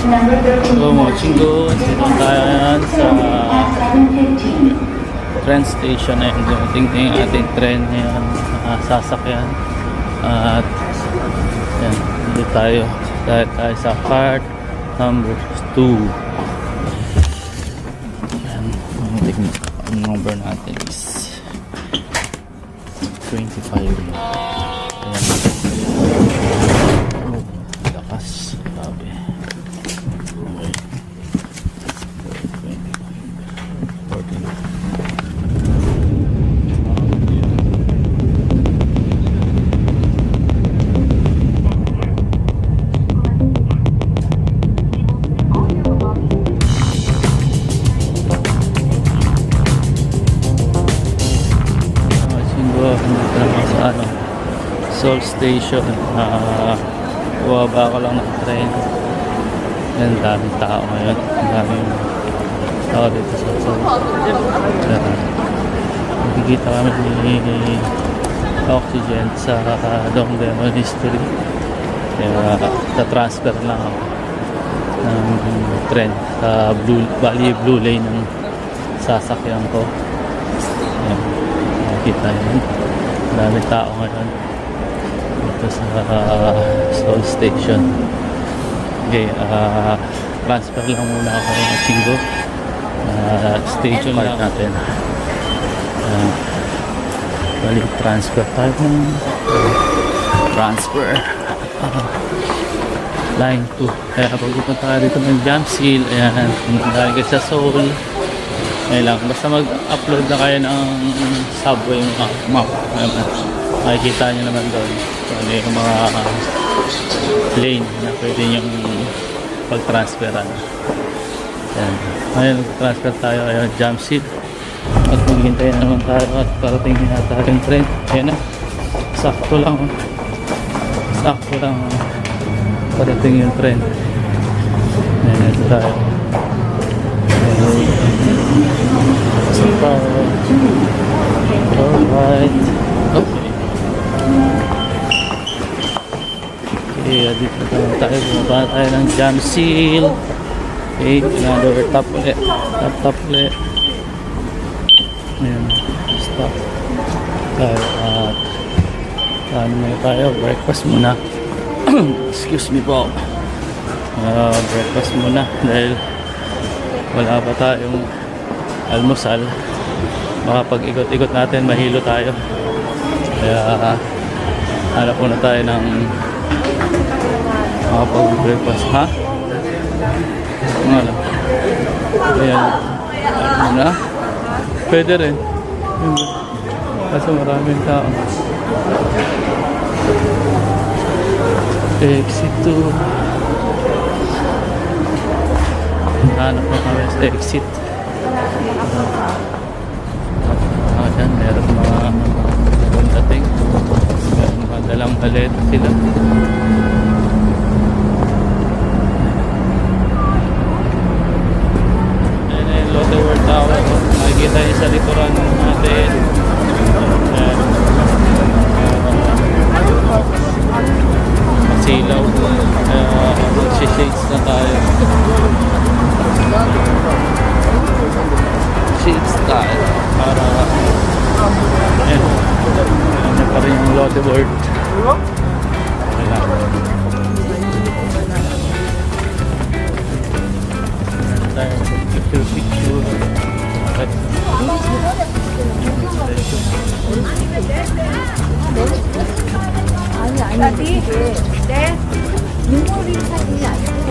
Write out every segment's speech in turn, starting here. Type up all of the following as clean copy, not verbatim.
So mga chinggo, dito tayo sa train station na yung dumating na yung ating train ngayon, sasakyan. At yan, dito tayo sa cart number 2. Yan, ang number natin is 25. Ayan. Oh, lakas. Sabi. Okay. 14. Seoul Station. Bumaba ako lang ng train. Yan, daming tao ngayon. Daming tao dito sa Seoul. Nakikita kami ni Oxygen sa Dongdaemun Monastery. Kaya ta-transfer lang ako ng train sa Blue Lane ng sasakyan ko. Yan, nakikita yun. Daming tao ngayon dito sa Seoul Station. Okay, transfer lang muna ako ng Chinggo. Station lang natin. Balik transfer tayo ng transfer line 2. Kaya pag-upunta tayo dito ng Jamsil, ayan, dahil kayo sa Seoul, ngayon lang, basta mag-upload na kayo ng subway map. Makikita nyo naman doon kung ano yung mga lane na pwede nyo pag-transferan. Ngayon mag-transfer tayo, ayun, Jamsil. At maghintay na naman tayo at parating na tayo yung train. Ayan na, sakto lang parating yung train. Ayan, ito tayo. Alright. Okay, dito tayo. Bumaba tayo ng Jamsil. Okay, another top ulit. Top ulit. Ayan, stop tayo at ano muna tayo, breakfast muna. Excuse me po. Breakfast muna dahil wala pa tayong almusal. Baka pag ikot-ikot natin mahilo tayo, kaya hanap muna tayo ng makapag-breakfast. Ha? Ano? Ayan, ano na? Pwede rin kasi maraming tao. Exit 2. Hanap na kami sa exit. Ayan, meron mga dating. Meron mga dalang maleta sila. Ayan na yung Lotte World Tower. Nakikita yung sa likuran natin. Masilaw. Magsishades na tayo. Shades tayo para ano pa rin yung Lotte World. Picture. 아니 네 눈물이 사진이 아니고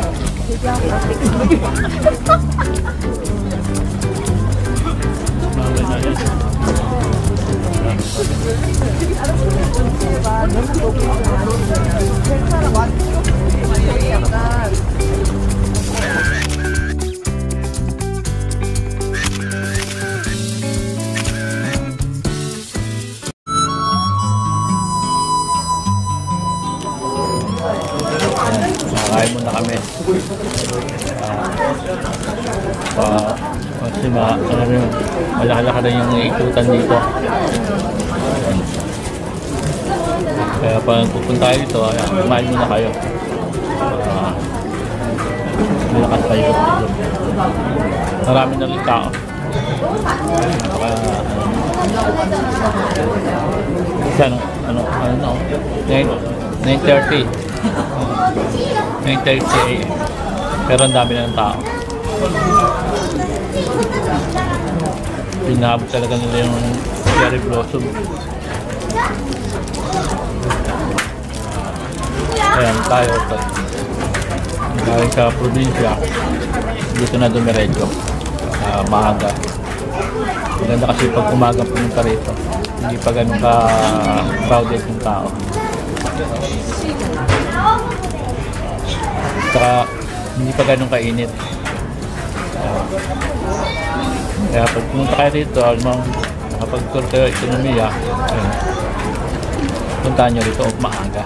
Kain muna kami. Kasi malaki-laki na yung ikutan dito. Kaya pag pupunta tayo dito, kumain muna kayo. paikot-ikot. Marami na rin tao. Ano, 9:30. 9:30 AM. Pero ang dami na ng tao. Pinabot talaga nila yung cherry blossom. Ayan, tayo ito. Galing sa probinsya, dito na dumiretso. Maaga. Maganda kasi pag umaga pumunta rito, hindi pa ganun ka crowded yung tao. Saka hindi pa ganun kainit. Kaya pag pumunta kayo dito, nakapag-tour kayo ekonomiya, puntahan nyo rito maaga.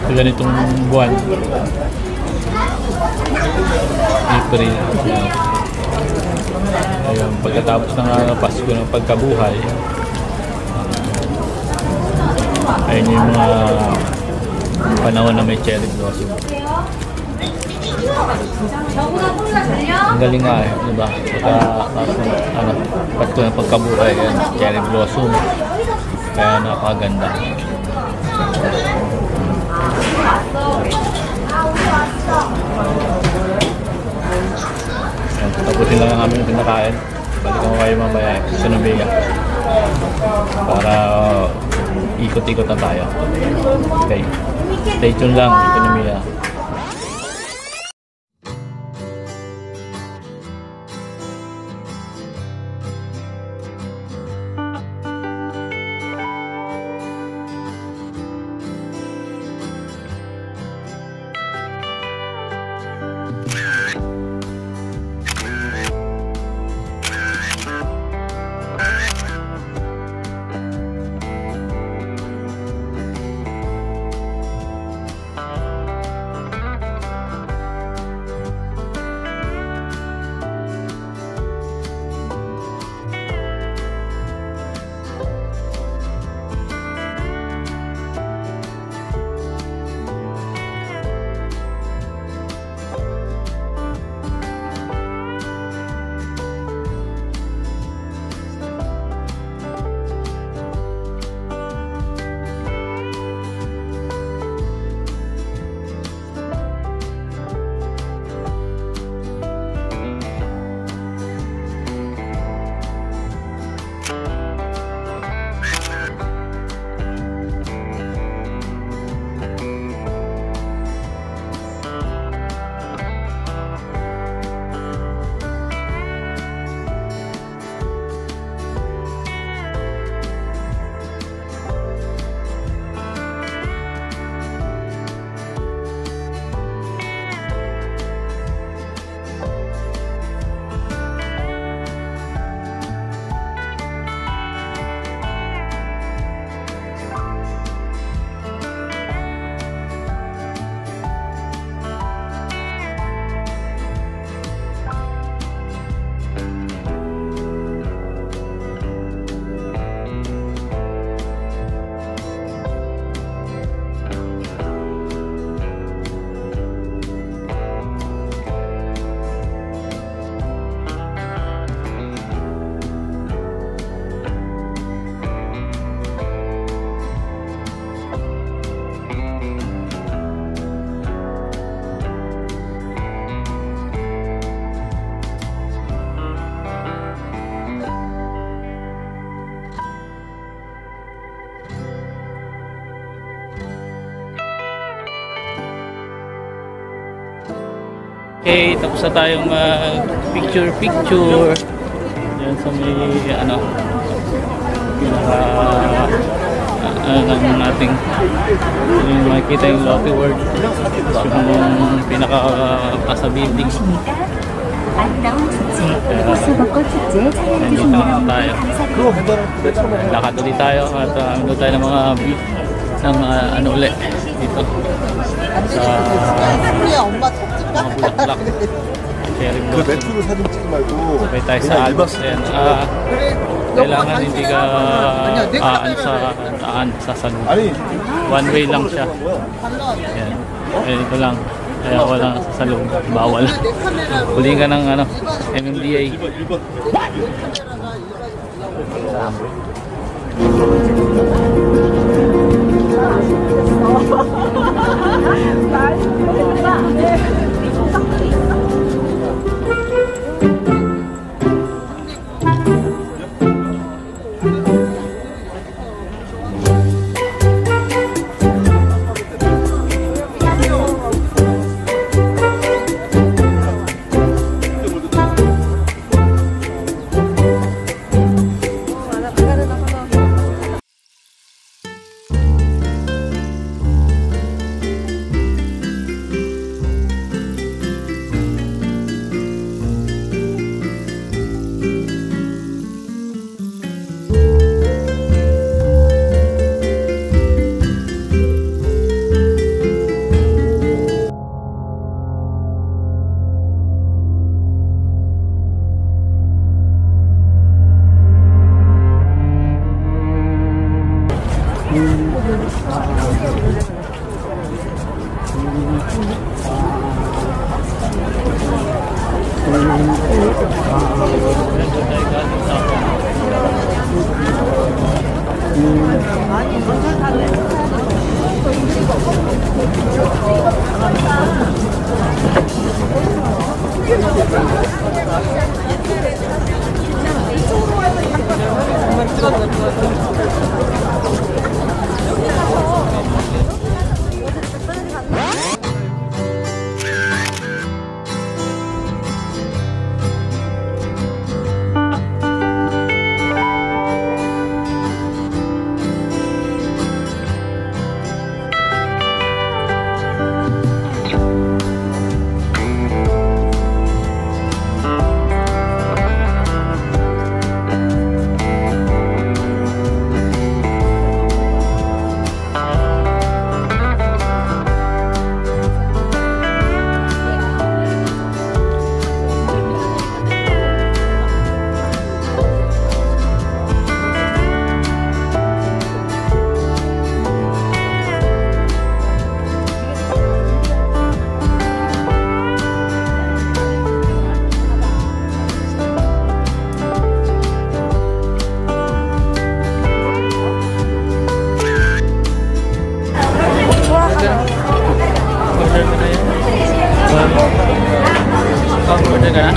So, ganitong buwan, April, ayun, pagkatapos ng Pasko ng pagkabuhay, ayun yung mga panahon na may cherry blossom. Ang galing nga eh, diba? Pasko ng pagkabuhay, yan, cherry blossom, kaya napakaganda. Tapusin lang ang aming pinakain. Balikan ko kayo mamaya sa Nubia para ikot-ikot na tayo. Okay, stay tuned lang, ekonomiya. Okay, tapos na tayong picture. Yan sa may ng ating yung makikita yung Lotte World. Yung pinaka sa building. Nandito na tayo. Lakad ulit tayo at tayo ng mga ng ano ulit dito sa 우리야 엄마 톱집 mga bulaklak. Cherry 그 blossom. 메트로 사진 찍지 말고 Sabay tayo sa Alps. Ayan. Kailangan hindi ka sa daan sa salon. 아니 One way lang siya. Ayan. Ito lang. Kaya wala sa salon. Bawal. Huli ka ng ano, MMDA. Order ka na?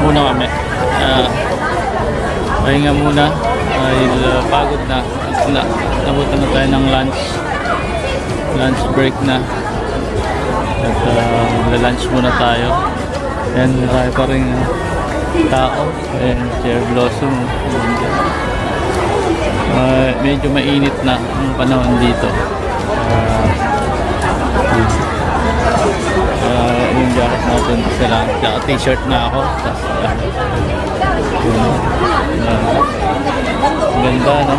Muna kami. Pahinga muna. Dahil pagod na. Nabutan na tayo ng lunch. Lunch break na. At lunch muna tayo. Ayan, marami pa rin tao. Ayan, cherry blossom. Medyo mainit na ang panahon dito. Yung jacket natin sila. T-shirt na ako. Ganda, no?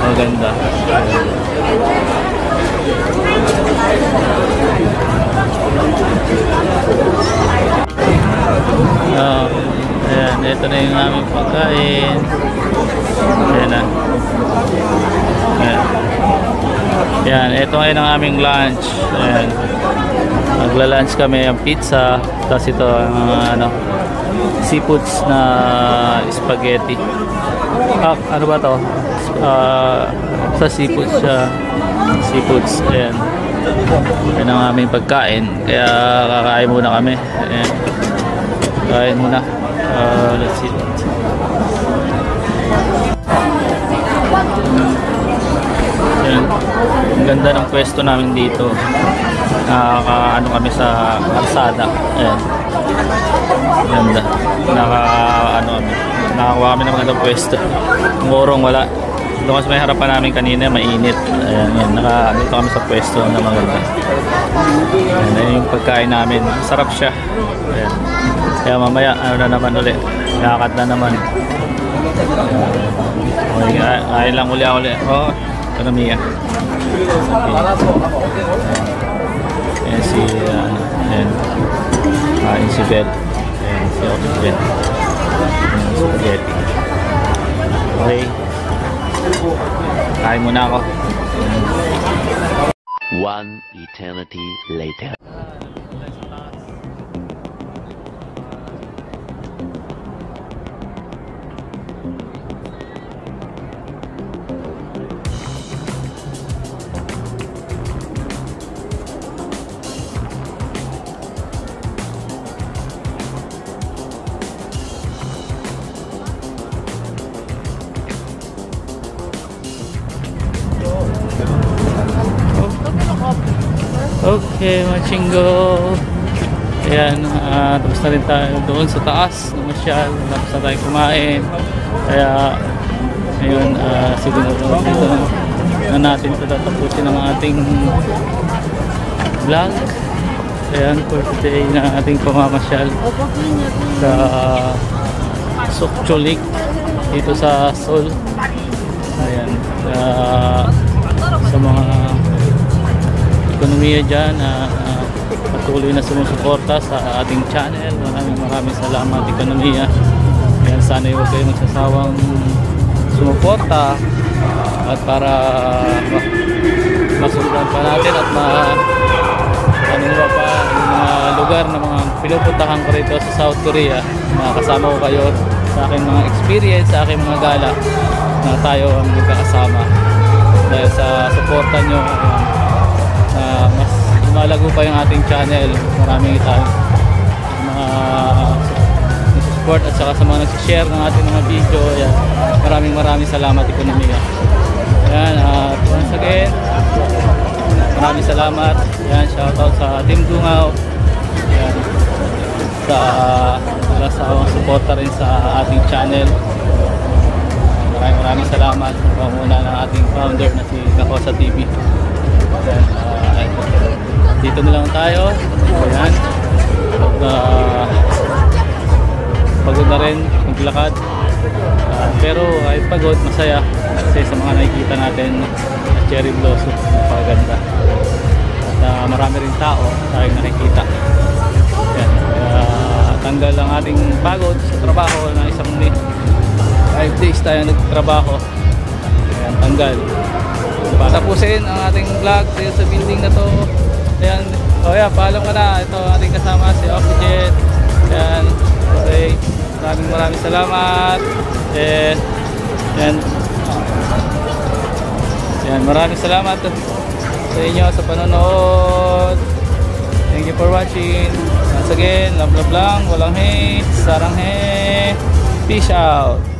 Maganda. Ayan, ito na yung aming pagkain. Ayan na. Ayan. Ayan, ito ngayon ang aming lunch. Ayan. Magla-lunch kami ang pizza. Tapos ito ang seafoods na spaghetti. Ano ba to? Sa seafoods siya. Seafoods. Ayan. Ayan ang aming pagkain. Kaya kakain muna kami. Ayan. Kain muna. Let's eat. Ayan. Ang ganda ng pwesto namin dito. Ano kami sa kalsada. Ayan. Ganda. Nakakuha kami ng magandang pwesto. Ngorong wala. Doon kasi may harapan namin kanina, mainit. Ayan, dito kami sa pwesto na maganda. Ayan yung pagkain namin. Sarap siya. Ayan. Kaya mamaya, ano na naman ulit. Lakad na naman. Okay, ay lang uli. Oh, ekonomiya. Ayan si, ayan. Kain si Beth. Ayan si Beth. Ayan si Spaghetti. Okay. Kain muna ako. One eternity later. Okay, mga chinggo. Ayan, tapos na rin tayo doon sa taas. Namasyal, tapos na tayo kumain. Kaya, ngayon, siguro dito na natin tatapusin ang ating vlog. Ayan, for today na ating pamamasyal sa Sokcho Lake dito sa Seoul. Ayan, sa mga ekonomiya dyan patuloy na sumusuporta sa ating channel. Maraming salamat, ekonomiya. Ayan, sana huwag kayo magsasawang sumuporta at para masundan pa natin at ano pa yung mga lugar na mga pinupuntahan ko rito sa South Korea. Makakasama ko kayo sa aking mga experience, sa aking mga gala na tayo ang magkakasama dahil sa suporta nyo. Mas lumalago pa yung ating channel. Maraming tayong mga support at saka sa mga nagsishare ng ating mga video. Ayan. Maraming salamat, ekonomiya. Ayan, at once again, maraming salamat. Ayan, shoutout sa Team Dungaw. Ayan, sa suporta rin sa ating channel. Maraming salamat sa panguna ng ating founder na si Kakosa TV. Ayan, dito na lang tayo. Ayan, pagod na rin maglakad, pero kahit pagod, masaya kasi sa mga nakikita natin na cherry blossom, napakaganda at marami rin tao tayong nakikita. Ayan, tanggal ang ating pagod sa trabaho na isang 5 days tayo nagtrabaho. Ayan, tanggal. Tapusin ang ating vlog dito sa building na to. Ayan, yeah, paalam ka na. Ito ating kasama si Oxygen. Ayan, okay, maraming salamat. Ayan, maraming salamat sa inyo sa panonood. Thank you for watching. Once again, love lang, walang hate, sarang he. Peace out.